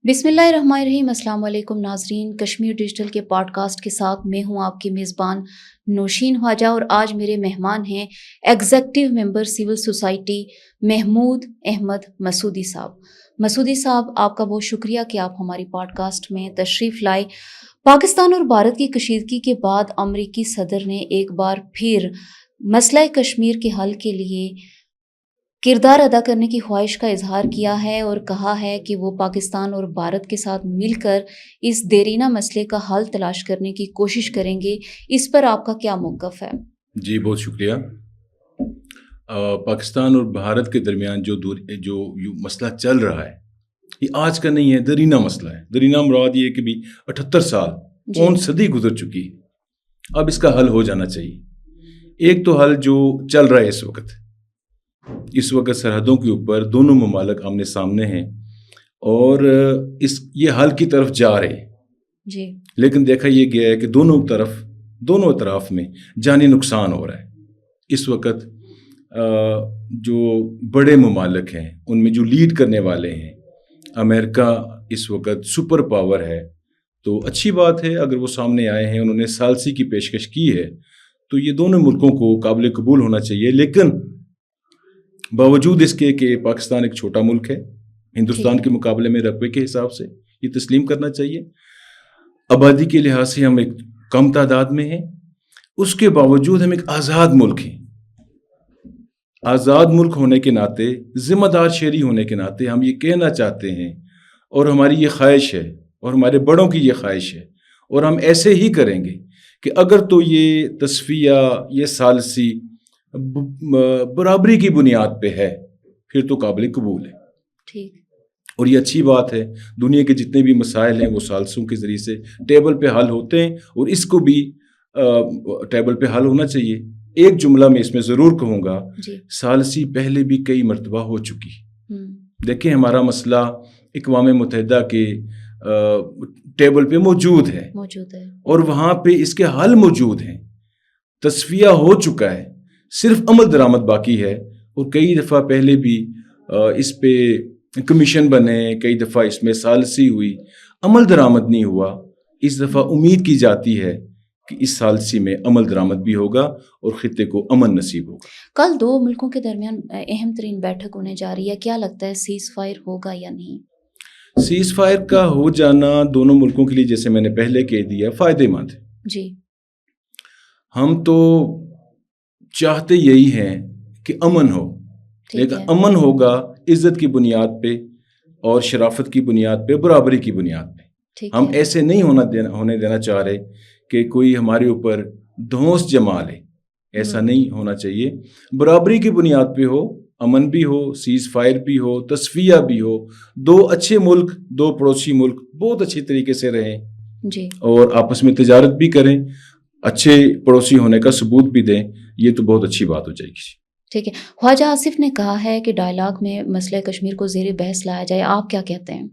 بسم اللہ الرحمن الرحیم۔ السلام علیکم ناظرین، کشمیر ڈیجیٹل کے پوڈ کاسٹ کے ساتھ میں ہوں آپ کی میزبان نوشین خواجہ، اور آج میرے مہمان ہیں executive member civil society Mahmood Ahmed Masoodi sahib. Masoodi صاحب، آپ کا بہت شکریہ کہ آپ ہماری پوڈ کاسٹ میں تشریف لائے۔ پاکستان اور بھارت کی کشیدگی کے بعد امریکی صدر نے ایک بار پھر مسئلہ کشمیر کے حل کے لیے کردار ادا کرنے کی خواہش کا اظہار کیا ہے اور کہا ہے کہ وہ پاکستان اور بھارت کے ساتھ مل کر اس دیرینہ مسئلے کا حل تلاش کرنے کی کوشش کریں گے۔ اس پر آپ کا کیا موقف ہے؟ جی بہت شکریہ۔ پاکستان اور بھارت کے درمیان جو مسئلہ چل رہا ہے یہ آج کا نہیں ہے، دیرینہ مسئلہ ہے۔ دیرینہ مراد یہ کہ بھی 78 سال پون صدی گزر چکی ہے، اب اس کا حل ہو جانا چاہیے۔ ایک تو حل جو چل رہا ہے اس وقت سرحدوں کے اوپر دونوں ممالک آمنے سامنے ہیں اور یہ حل کی طرف جا رہے ہیں جی، لیکن دیکھا یہ گیا ہے کہ دونوں اطراف میں جانی نقصان ہو رہا ہے۔ اس وقت جو بڑے ممالک ہیں ان میں جو لیڈ کرنے والے ہیں، امریکہ اس وقت سپر پاور ہے، تو اچھی بات ہے اگر وہ سامنے آئے ہیں، انہوں نے ثالثی کی پیشکش کی ہے، تو یہ دونوں ملکوں کو قابل قبول ہونا چاہیے۔ لیکن باوجود اس کے کہ پاکستان ایک چھوٹا ملک ہے، ہندوستان کے مقابلے میں رقبے کے حساب سے یہ تسلیم کرنا چاہیے، آبادی کے لحاظ سے ہم ایک کم تعداد میں ہیں، اس کے باوجود ہم ایک آزاد ملک ہیں۔ آزاد ملک ہونے کے ناطے، ذمہ دار شہری ہونے کے ناطے ہم یہ کہنا چاہتے ہیں، اور ہماری یہ خواہش ہے اور ہمارے بڑوں کی یہ خواہش ہے، اور ہم ایسے ہی کریں گے کہ اگر تو یہ تصفیہ، یہ ثالثی برابری کی بنیاد پہ ہے پھر تو قابل قبول ہے۔ ٹھیک، اور یہ اچھی بات ہے، دنیا کے جتنے بھی مسائل ہیں وہ ثالثیوں کے ذریعے سے ٹیبل پہ حل ہوتے ہیں، اور اس کو بھی ٹیبل پہ حل ہونا چاہیے۔ ایک جملہ میں اس میں ضرور کہوں گا، ثالثی پہلے بھی کئی مرتبہ ہو چکی۔ دیکھیں ہمارا مسئلہ اقوام متحدہ کے ٹیبل پہ موجود ہے اور وہاں پہ اس کے حل موجود ہیں، تصفیہ ہو چکا ہے، صرف عمل درآمد باقی ہے۔ اور کئی دفعہ پہلے بھی اس پہ کمیشن بنے، کئی دفعہ اس میں ثالثی ہوئی، عمل درآمد نہیں ہوا۔ اس دفعہ امید کی جاتی ہے کہ اس ثالثی میں عمل درآمد بھی ہوگا اور خطے کو امن نصیب ہوگا۔ کل دو ملکوں کے درمیان اہم ترین بیٹھک ہونے جا رہی ہے، کیا لگتا ہے سیز فائر ہوگا یا نہیں؟ سیز فائر کا ہو جانا دونوں ملکوں کے لیے، جیسے میں نے پہلے کہہ دیا، فائدے مند ہے۔ جی، ہم تو چاہتے یہی ہیں کہ امن ہو، لیکن امن ہوگا عزت کی بنیاد پہ اور شرافت کی بنیاد پہ، برابری کی بنیاد پہ۔ ہم ایسے نہیں ہونے دینا چاہ رہے کہ کوئی ہمارے اوپر دھونس جما لے، ایسا نہیں ہونا چاہیے۔ برابری کی بنیاد پہ ہو، امن بھی ہو، سیز فائر بھی ہو، تصفیہ بھی ہو، دو اچھے ملک، دو پڑوسی ملک بہت اچھی طریقے سے رہیں جی، اور آپس میں تجارت بھی کریں، اچھے پڑوسی ہونے کا ثبوت بھی دیں، یہ تو بہت اچھی بات ہو جائے گی۔ ٹھیک ہے۔ خواجہ آصف نے کہا ہے کہ ڈائلاگ میں مسئلہ کشمیر کو زیر بحث لایا جائے، آپ کیا کہتے ہیں؟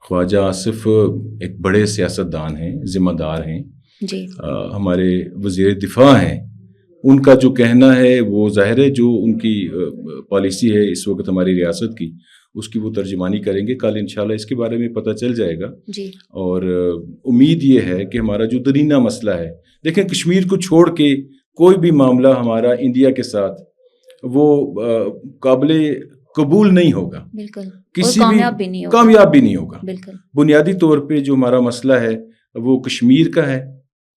خواجہ آصف ایک بڑے سیاستدان ہیں، ذمہ دار ہیں، جی، ہمارے وزیر دفاع ہیں، ان کا جو کہنا ہے وہ ظاہر ہے، جو ان کی پالیسی ہے اس وقت ہماری ریاست کی، اس کی وہ ترجمانی کریں گے۔ کل انشاءاللہ اس کے بارے میں پتہ چل جائے گا۔ جی، اور امید یہ ہے کہ ہمارا جو درینہ مسئلہ ہے، دیکھیں کشمیر کو چھوڑ کے کوئی بھی معاملہ ہمارا انڈیا کے ساتھ وہ قابل قبول نہیں ہوگا، بالکل، کسی کامیاب بھی نہیں ہوگا، بالکل۔ بنیادی طور پہ جو ہمارا مسئلہ ہے وہ کشمیر کا ہے،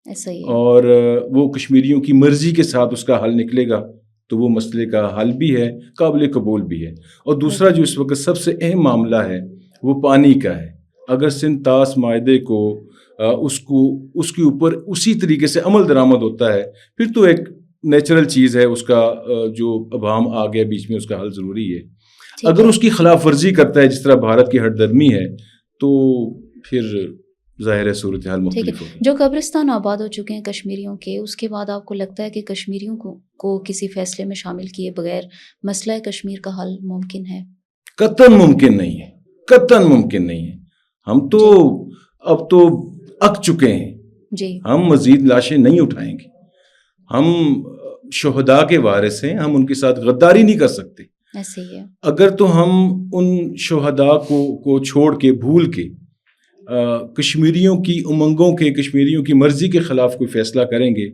ایسا ہی ہے، اور وہ کشمیریوں کی مرضی کے ساتھ اس کا حل نکلے گا تو وہ مسئلے کا حل بھی ہے، قابل قبول بھی ہے۔ اور دوسرا جو اس وقت سب سے اہم معاملہ ہے وہ پانی کا ہے۔ اگر سندھ طاس معاہدے کو اس کے اوپر اسی طریقے سے عمل درآمد ہوتا ہے پھر تو ایک نیچرل چیز ہے، اس کا جو ابہام آ گیا بیچ میں، اس کا حل ضروری ہے۔ اگر اس کی خلاف ورزی کرتا ہے جس طرح بھارت کی ہٹ درمی ہے تو پھر ظاہر ہے صورتحال مختلف ہوگی۔ جو قبرستان آباد ہو چکے ہیں کشمیریوں کے، اس کے بعد آپ کو لگتا ہے کہ کشمیریوں کو کسی فیصلے میں شامل کیے بغیر مسئلہ کشمیر کا حل ممکن ہے؟ قطعاً ممکن نہیں ہے، قطعاً ممکن نہیں ہے۔ ہم تو اب تو اک چکے ہیں، جی، ہم مزید لاشیں نہیں اٹھائیں گے۔ ہم شہداء کے وارث ہیں، ہم ان کے ساتھ غداری نہیں کر سکتے۔ ایسے ہی ہے۔ اگر تو ہم ان شہداء کو چھوڑ کے، بھول کے کشمیریوں کی امنگوں کے، کشمیریوں کی مرضی کے خلاف کوئی فیصلہ کریں گے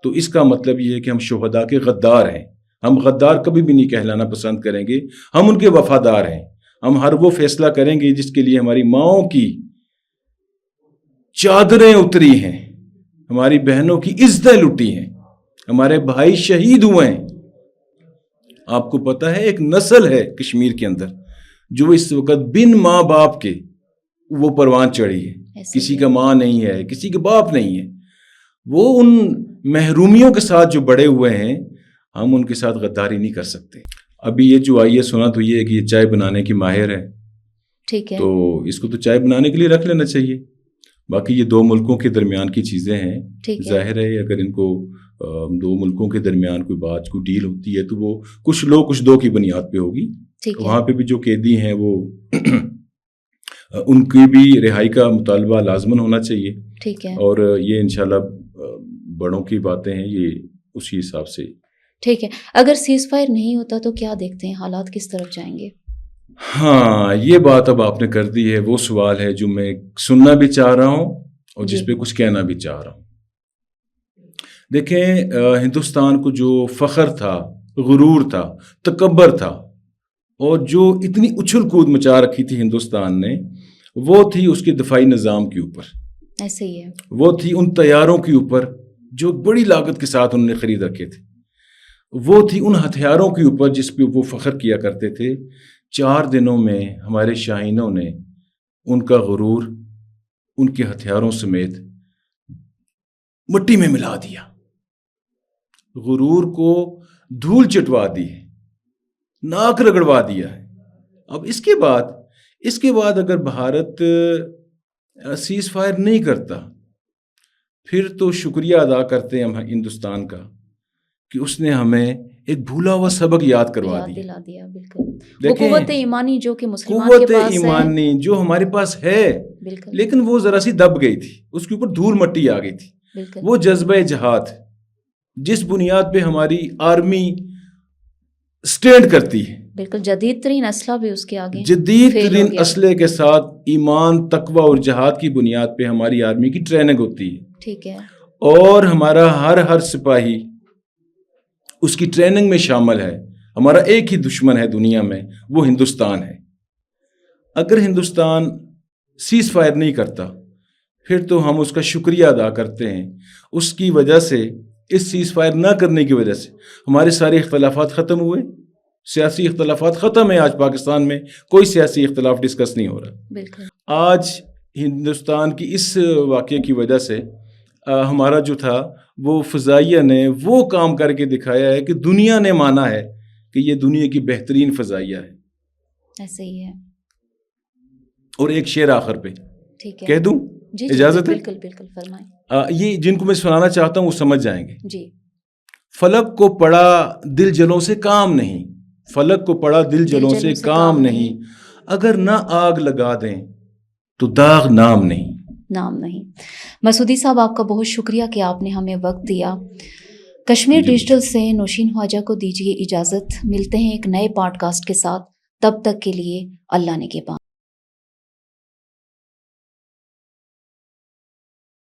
تو اس کا مطلب یہ ہے کہ ہم شہداء کے غدار ہیں. ہم غدار کبھی بھی نہیں کہلانا پسند کریں گے، ہم ان کے وفادار ہیں. ہم ہر وہ فیصلہ کریں گے جس کے لیے ہماری ماؤں کی چادریں اتری ہیں، ہماری بہنوں کی عزتیں لٹی ہیں، ہمارے بھائی شہید ہوئے ہیں. آپ کو پتہ ہے ایک نسل ہے کشمیر کے اندر جو اس وقت بن ماں باپ کے وہ پروان چڑھی ہے، کسی کا ماں نہیں ہے، کسی کے باپ نہیں ہے. وہ ان محرومیوں کے ساتھ جو بڑے ہوئے ہیں، ہم ان کے ساتھ غداری نہیں کر سکتے. ابھی یہ جو آئی ہے سنا تو یہ ہے کہ یہ چائے بنانے کی ماہر ہے، ٹھیک ہے، تو اس کو تو چائے بنانے کے لیے رکھ لینا چاہیے. باقی یہ دو ملکوں کے درمیان کی چیزیں ہیں. ظاہر ہے اگر ان کو دو ملکوں کے درمیان کوئی بات، کوئی ڈیل ہوتی ہے تو وہ کچھ لو کچھ دو کی بنیاد پہ ہوگی. وہاں پہ بھی جو قیدی ہیں وہ ان کی بھی رہائی کا مطالبہ لازماً ہونا چاہیے. ٹھیک ہے، اور یہ انشاءاللہ بڑوں کی باتیں ہیں، یہ اسی حساب سے. ٹھیک ہے. اگر سیز فائر نہیں ہوتا تو کیا دیکھتے ہیں حالات کس طرف جائیں گے؟ ہاں یہ بات اب آپ نے کر دی ہے، وہ سوال ہے جو میں سننا بھی چاہ رہا ہوں اور جس پہ کچھ کہنا بھی چاہ رہا ہوں. دیکھیں ہندوستان کو جو فخر تھا، غرور تھا، تکبر تھا، اور جو اتنی اچھل کود مچا رکھی تھی ہندوستان نے، وہ تھی اس کے دفاعی نظام کے اوپر. ایسے ہی ہے. وہ تھی ان طیاروں کے اوپر جو بڑی لاگت کے ساتھ انہوں نے خرید رکھے تھے. وہ تھی ان ہتھیاروں کے اوپر جس پہ وہ فخر کیا کرتے تھے. 4 دنوں میں ہمارے شاہینوں نے ان کا غرور ان کے ہتھیاروں سمیت مٹی میں ملا دیا، غرور کو دھول چٹوا دی ہے، ناک رگڑوا دیا ہے. اب اس کے بعد اگر بھارت سیز فائر نہیں کرتا پھر تو شکریہ ادا کرتے ہیں ہم ہندوستان کا کہ اس نے ہمیں ایک بھولا ہوا سبق یاد کروا دلا دیا. بالکل، وہ قوت ایمانی جو کہ مسلمان کے پاس ہے، ایمانی جو ہمارے پاس ہے، لیکن وہ ذرا سی دب گئی تھی، اس کے اوپر دھول مٹی آ گئی تھی. وہ جذبہ جہاد جس بنیاد پہ ہماری آرمی سٹینڈ کرتی ہے، بالکل جدید ترین اسلحہ بھی اس کے آگے، جدید ترین اسلحے کے ساتھ ایمان، تقوی اور جہاد کی بنیاد پہ ہماری آرمی کی ٹریننگ ہوتی ہے. ٹھیک ہے. اور ہمارا ہر سپاہی اس کی ٹریننگ میں شامل ہے. ہمارا ایک ہی دشمن ہے دنیا میں، وہ ہندوستان ہے. اگر ہندوستان سیز فائر نہیں کرتا پھر تو ہم اس کا شکریہ ادا کرتے ہیں. اس کی وجہ سے، اس سیز فائر نہ کرنے کی وجہ سے ہمارے سارے اختلافات ختم ہوئے. سیاسی اختلافات ختم ہیں. آج پاکستان میں کوئی سیاسی اختلاف ڈسکس نہیں ہو رہا. بالکل. آج ہندوستان کی اس واقعے کی وجہ سے ہمارا جو تھا وہ فضائیہ نے وہ کام کر کے دکھایا ہے کہ دنیا نے مانا ہے کہ یہ دنیا کی بہترین فضائیہ ہے. ایسے ہی ہے. اور ایک شعر آخر پہ کہہ دوں؟ جی اجازت ہے؟ بالکل فرمائیں. یہ جن کو میں سنانا چاہتا ہوں وہ سمجھ جائیں گے. جی. فلک کو پڑا دل جلوں سے کام نہیں، فلک کو پڑا دل جلوں سے کام نہیں، اگر نہ آگ لگا دیں تو داغ نام نہیں. مسعودی صاحب آپ کا بہت شکریہ کہ آپ نے ہمیں وقت دیا. کشمیر ڈیجیٹل سے نوشین خواجہ کو دیجیے اجازت. ملتے ہیں ایک نئے پوڈ کاسٹ کے ساتھ. تب تک کے لیے اللہ نے کے پاس.